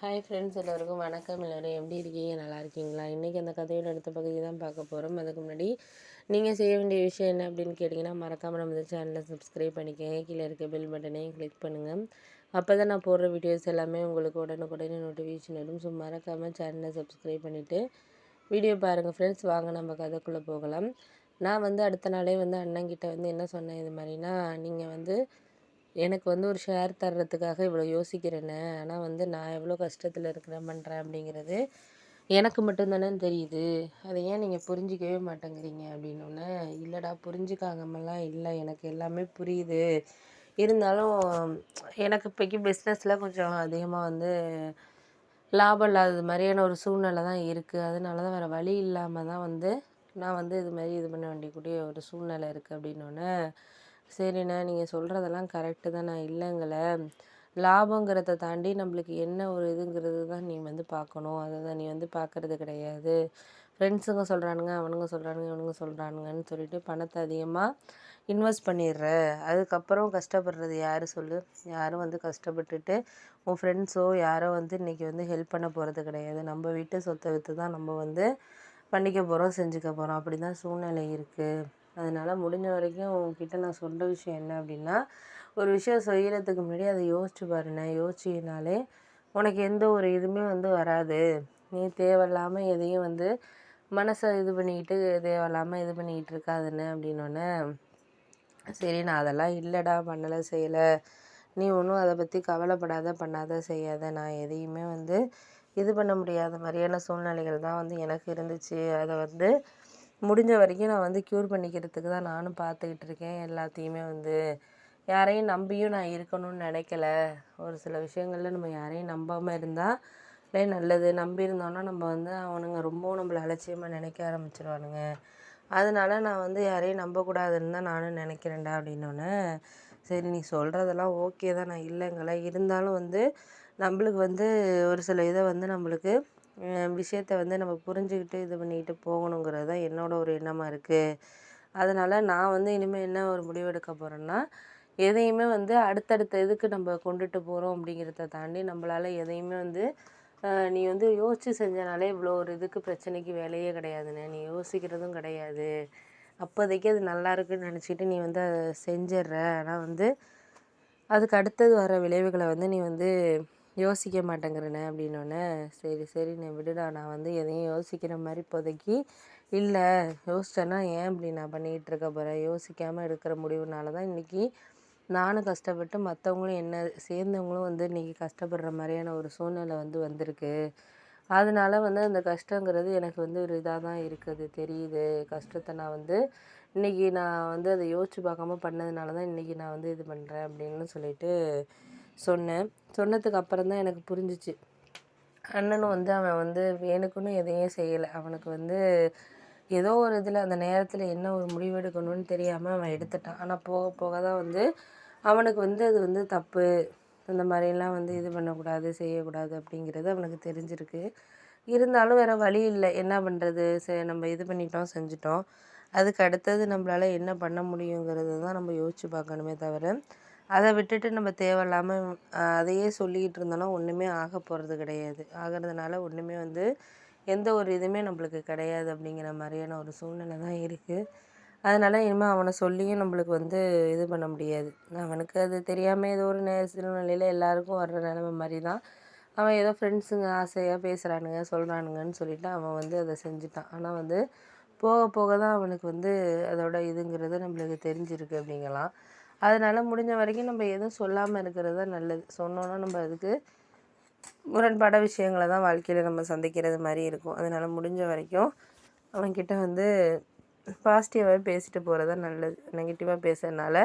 Hi friends, எல்லோருக்கும் வணக்கம். எல்லோரும் எப்படி இருக்கீங்க? நல்லா இருக்கீங்களா? இன்றைக்கி அந்த கதையோட அடுத்த பகுதி தான் பார்க்க போகிறோம். அதுக்கு முன்னாடி நீங்கள் செய்ய வேண்டிய விஷயம் என்ன அப்படின்னு கேட்டிங்கன்னா, மறக்காமல் நம்ம இந்த சேனலை சப்ஸ்கிரைப் பண்ணிக்கோங்க. கீழே இருக்க பெல் பட்டனையும் கிளிக் பண்ணுங்கள். அப்போ தான் நான் போடுற வீடியோஸ் எல்லாமே உங்களுக்கு உடனுக்குடனே நோட்டிஃபிகேஷன் வரும். ஸோ மறக்காமல் சேனலை சப்ஸ்கிரைப் பண்ணிவிட்டு வீடியோ பாருங்கள் ஃப்ரெண்ட்ஸ். வாங்க நம்ம கதைக்குள்ளே போகலாம். நான் அடுத்த நாளே அண்ணங்கிட்ட என்ன சொன்னேன், இது மாதிரினா நீங்கள் எனக்கு ஒரு ஷேர் தர்றதுக்காக இவ்வளோ யோசிக்கிறேனே, ஆனால் நான் எவ்வளோ கஷ்டத்தில் இருக்கிறேன் பண்ணுறேன் அப்படிங்கிறது எனக்கு மட்டும்தானே தெரியுது. அதை ஏன் நீங்கள் புரிஞ்சிக்கவே மாட்டேங்கிறீங்க அப்படின்னோடனே, இல்லைடா புரிஞ்சுக்காமலாம் இல்லை, எனக்கு எல்லாமே புரியுது. இருந்தாலும் எனக்கு இப்போக்கி பிஸ்னஸில் கொஞ்சம் அதிகமாக லாபம் இல்லாதது மாதிரியான ஒரு சூழ்நிலை தான் இருக்குது. அதனால தான் வேறு வழி இல்லாமல் தான் நான் இது மாதிரி இது பண்ண வேண்டியக்கூடிய ஒரு சூழ்நிலை இருக்குது அப்படின்னோடனே, சரிண்ணே நீங்கள் சொல்கிறதெல்லாம் கரெக்டு தான், நான் இல்லைங்கள. லாபங்கிறத தாண்டி நம்மளுக்கு என்ன ஒரு இதுங்கிறது தான் நீ பார்க்கணும். அதை தான் நீ பார்க்குறது கிடையாது. ஃப்ரெண்ட்ஸுங்க சொல்கிறானுங்க, அவனுங்க சொல்கிறானுங்க, இவனுங்க சொல்கிறானுங்கன்னு சொல்லிட்டு பணத்தை அதிகமாக இன்வெஸ்ட் பண்ணிடுற. அதுக்கப்புறம் கஷ்டப்படுறது யார் சொல்லு? யாரும் கஷ்டப்பட்டுட்டு உன் ஃப்ரெண்ட்ஸோ யாரோ இன்றைக்கி ஹெல்ப் பண்ண போகிறது கிடையாது. நம்ம வீட்டு சொத்தை விற்று தான் நம்ம பண்ணிக்க போகிறோம், செஞ்சுக்க போகிறோம். அப்படி தான் சூழ்நிலை இருக்குது. அதனால் முடிஞ்ச வரைக்கும் உங்ககிட்ட நான் சொல்கிற விஷயம் என்ன அப்படின்னா, ஒரு விஷயம் செய்கிறதுக்கு முன்னாடி அதை யோசிச்சு பாருண்ணே. யோசிச்சினாலே உனக்கு எந்த ஒரு இதுவுமே வராது. நீ தேவையில்லாமல் எதையும் மனசை இது பண்ணிக்கிட்டு தேவையில்லாமல் இது பண்ணிக்கிட்டு இருக்காதுன்னு அப்படின்னோடனே, சரி நான் அதெல்லாம் இல்லைடா, பண்ணலை, செய்யலை, நீ ஒன்றும் அதை பற்றி கவலைப்படாத, பண்ணாத, செய்யாத. நான் எதையுமே இது பண்ண முடியாத மாதிரியான சூழ்நிலைகள் தான் எனக்கு இருந்துச்சு. அதை முடிஞ்ச வரைக்கும் நான் க்யூர் பண்ணிக்கிறதுக்கு தான் நானும் பார்த்துக்கிட்டு இருக்கேன். எல்லாத்தையுமே யாரையும் நம்பியும் நான் இருக்கணும்னு நினைக்கல. ஒரு சில விஷயங்களில் நம்ம யாரையும் நம்பாமல் இருந்தாலே நல்லது. நம்பியிருந்தோன்னா நம்ம அவனுங்க ரொம்பவும் நம்மளை அலட்சியமாக நினைக்க ஆரம்பிச்சிருவானுங்க. அதனால நான் யாரையும் நம்பக்கூடாதுன்னு தான் நானும் நினைக்கிறேன்டா அப்படின்னோடனே, சரி நீ சொல்கிறதெல்லாம் ஓகே தான், நான் இல்லைங்கள. இருந்தாலும் நம்மளுக்கு ஒரு சில இதை நம்மளுக்கு விஷயத்த நம்ம புரிஞ்சுக்கிட்டு இது பண்ணிக்கிட்டு போகணுங்கிறது தான் என்னோட ஒரு எண்ணமாக இருக்குது. அதனால் நான் இனிமேல் என்ன ஒரு முடிவெடுக்க போகிறேன்னா, எதையுமே அடுத்தடுத்த இதுக்கு நம்ம கொண்டுட்டு போகிறோம் அப்படிங்கிறத தாண்டி நம்மளால் எதையுமே நீ யோசித்து செஞ்சனாலே இவ்வளோ ஒரு இதுக்கு பிரச்சனைக்கு வேலையே கிடையாதுண்ணே. நீ யோசிக்கிறதும் கிடையாது. அப்போதைக்கு அது நல்லா இருக்குன்னு நினச்சிக்கிட்டு நீ அதை செஞ்சிடுற. ஆனால் அதுக்கு அடுத்தது வர விளைவுகளை நீ யோசிக்க மாட்டேங்கிறேனே அப்படின்னோடனே, சரி சரி நீ விடுடா, நான் எதையும் யோசிக்கிற மாதிரி இப்போதைக்கு இல்லை. யோசிச்சேன்னா ஏன் இப்படி நான் பண்ணிகிட்டு இருக்க போகிறேன்? யோசிக்காமல் எடுக்கிற முடிவுனால தான் இன்றைக்கி நானும் கஷ்டப்பட்டு மற்றவங்களும் என்ன சேர்ந்தவங்களும் இன்றைக்கி கஷ்டப்படுற மாதிரியான ஒரு சூழ்நிலை வந்திருக்கு. அதனால அந்த கஷ்டங்கிறது எனக்கு ஒரு இதாக தான் இருக்குது, தெரியுது. கஷ்டத்தை நான் இன்றைக்கி நான் அதை யோசித்து பார்க்காம பண்ணதுனால தான் இன்றைக்கி நான் இது பண்ணுறேன் அப்படின்னு சொல்லிட்டு சொன்னேன். சொன்னதுக்கு அப்புறம் தான் எனக்கு புரிஞ்சிச்சு. அண்ணனும் அவன் வேணுக்குன்னு எதையும் செய்யலை. அவனுக்கு ஏதோ ஒரு இதில் அந்த நேரத்தில் என்ன ஒரு முடிவு எடுக்கணும்னு தெரியாமல் அவன் எடுத்துட்டான். ஆனால் போக போக தான் அவனுக்கு அது தப்பு, இந்த மாதிரிலாம் இது பண்ணக்கூடாது, செய்யக்கூடாது அப்படிங்கிறது அவனுக்கு தெரிஞ்சிருக்கு. இருந்தாலும் வேறு வழி இல்லை, என்ன பண்ணுறது? நம்ம இது பண்ணிட்டோம், செஞ்சிட்டோம். அதுக்கு அடுத்தது நம்மளால் என்ன பண்ண முடியுங்கிறது தான் நம்ம யோசித்து பார்க்கணுமே தவிர, அதை விட்டுட்டு நம்ம தேவையில்லாமல் அதையே சொல்லிக்கிட்டு இருந்தோன்னா ஒன்றுமே ஆக போகிறது கிடையாது. ஆகிறதுனால ஒன்றுமே எந்த ஒரு இதுவுமே நம்மளுக்கு கிடையாது அப்படிங்கிற மாதிரியான ஒரு சூழ்நிலை தான் இருக்குது. அதனால் இனிமேல் அவனை சொல்லியும் நம்மளுக்கு இது பண்ண முடியாது. அவனுக்கு அது தெரியாமல் ஏதோ ஒரு சூழ்நிலையில் எல்லாருக்கும் வர்ற நிலமை மாதிரி தான். அவன் ஏதோ ஃப்ரெண்ட்ஸுங்க ஆசையாக பேசுகிறானுங்க, சொல்கிறானுங்கன்னு சொல்லிவிட்டு அவன் அதை செஞ்சுட்டான். ஆனால் போக போக தான் அவனுக்கு அதோட இதுங்கிறது நம்மளுக்கு தெரிஞ்சிருக்கு அப்படிங்கலாம். அதனால் முடிஞ்ச வரைக்கும் நம்ம எதுவும் சொல்லாமல் இருக்கிறது தான் நல்லது. சொன்னோன்னா நம்ம அதுக்கு முரண்பட விஷயங்களை தான் வாழ்க்கையில் நம்ம சந்திக்கிறது மாதிரி இருக்கும். அதனால் முடிஞ்ச வரைக்கும் அவன்கிட்ட பாசிட்டிவாகவே பேசிட்டு போகிறது தான் நல்லது. நெகட்டிவாக பேசுறதுனால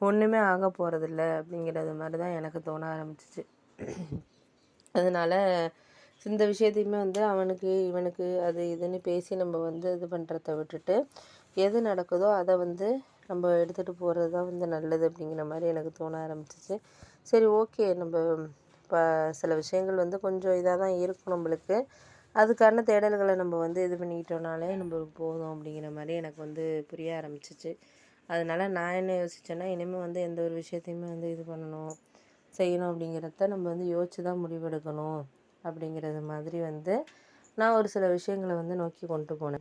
ஒன்றுமே ஆக போகிறதில்ல அப்படிங்கிறது மாதிரி தான் எனக்கு தோண ஆரம்பிச்சிச்சு. அதனால் இந்த விஷயத்தையுமே அவனுக்கு இவனுக்கு அது இதுன்னு பேசி நம்ம இது பண்ணுறத விட்டுட்டு, எது நடக்குதோ அதை நம்ம எடுத்துகிட்டு போகிறது தான் நல்லது அப்படிங்கிற மாதிரி எனக்கு தோண ஆரம்பிச்சிச்சு. சரி ஓகே, நம்ம இப்போ சில விஷயங்கள் கொஞ்சம் இதாக தான் இருக்கும் நம்மளுக்கு. அதுக்கான தேடல்களை நம்ம இது பண்ணிக்கிட்டோனாலே நம்மளுக்கு போதும் அப்படிங்கிற மாதிரி எனக்கு புரிய ஆரம்பிச்சிச்சு. அதனால் நான் என்ன யோசித்தேன்னா, இனிமேல் எந்த ஒரு விஷயத்தையுமே இது பண்ணணும், செய்யணும் அப்படிங்கிறத நம்ம யோசித்து தான் முடிவெடுக்கணும். அப்படிங்கிறது மாதிரி வந்து நான் ஒரு சில விஷயங்களை வந்து நோக்கி கொண்டு போனேன்.